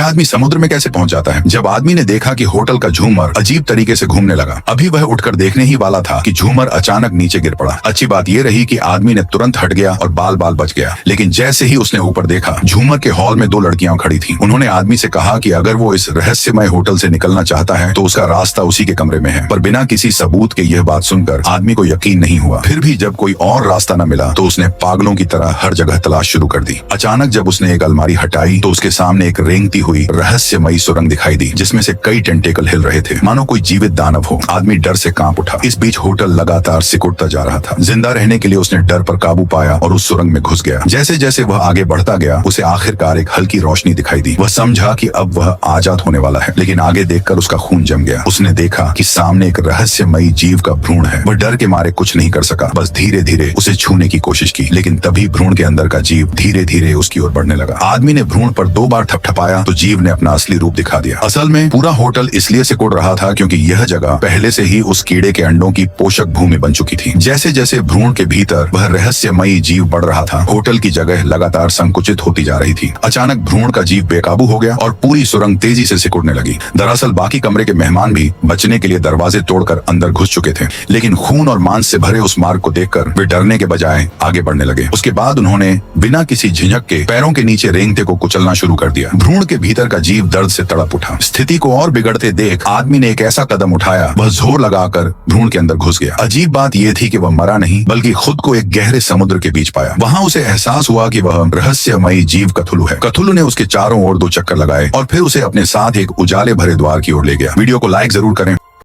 यह आदमी समुद्र में कैसे पहुंच जाता है? जब आदमी ने देखा कि होटल का झूमर अजीब तरीके से घूमने लगा, अभी वह उठकर देखने ही वाला था कि झूमर अचानक नीचे गिर पड़ा। अच्छी बात यह रही कि आदमी ने तुरंत हट गया और बाल बाल बच गया। लेकिन जैसे ही उसने ऊपर देखा, झूमर के हॉल में दो लड़कियां खड़ी थीं। उन्होंने आदमी से कहा कि अगर वो इस रहस्यमय होटल से निकलना चाहता है तो उसका रास्ता उसी के कमरे में है। पर बिना किसी सबूत के यह बात सुनकर आदमी को यकीन नहीं हुआ। फिर भी जब कोई और रास्ता न मिला तो उसने पागलों की तरह हर जगह तलाश शुरू कर दी। अचानक जब उसने एक अलमारी हटाई तो उसके सामने एक रेंगती हुई रहस्यमयी सुरंग दिखाई दी, जिसमें से कई टेंटेकल हिल रहे थे, मानो कोई जीवित दानव हो। आदमी डर से कांप उठा। इस बीच होटल लगातार सिकुड़ता जा रहा था। जिंदा रहने के लिए उसने डर पर काबू पाया और उस सुरंग में घुस गया। जैसे जैसे वह आगे बढ़ता गया, उसे आखिरकार एक हल्की रोशनी दिखाई दी। वह समझा कि अब वह आजाद होने वाला है, लेकिन आगे देखकर उसका खून जम गया। उसने देखा कि सामने एक रहस्यमयी जीव का भ्रूण है। वह डर के मारे कुछ नहीं कर सका, बस धीरे धीरे उसे छूने की कोशिश की। लेकिन तभी भ्रूण के अंदर का जीव धीरे धीरे उसकी ओर बढ़ने लगा। आदमी ने भ्रूण पर 2 बार थपथपाया तो जीव ने अपना असली रूप दिखा दिया। असल में पूरा होटल इसलिए सिकुड़ रहा था क्योंकि यह जगह पहले से ही उस कीड़े के अंडों की पोषक भूमि बन चुकी थी। जैसे जैसे भ्रूण के भीतर वह रहस्यमयी जीव बढ़ रहा था, होटल की जगह लगातार संकुचित होती जा रही थी। अचानक भ्रूण का जीव बेकाबू हो गया और पूरी सुरंग तेजी से सिकुड़ने लगी। दरअसल बाकी कमरे के मेहमान भी बचने के लिए दरवाजे तोड़कर अंदर घुस चुके थे, लेकिन खून और मांस से भरे उस मार्ग को देखकर वे डरने के बजाय आगे बढ़ने लगे। उसके बाद उन्होंने बिना किसी झिझक के पैरों के नीचे रेंगते को कुचलना शुरू कर दिया। भ्रूण के भीतर का जीव दर्द से तड़प उठा। स्थिति को और बिगड़ते देख आदमी ने एक ऐसा कदम उठाया, वह जोर लगाकर भ्रूण के अंदर घुस गया। अजीब बात यह थी कि वह मरा नहीं, बल्कि खुद को एक गहरे समुद्र के बीच पाया। वहां उसे एहसास हुआ कि वह रहस्यमयी जीव कथुलु है। कथुलु ने उसके चारों ओर 2 चक्कर लगाए और फिर उसे अपने साथ एक उजाले भरे द्वार की ओर ले गया। वीडियो को लाइक जरूर करें।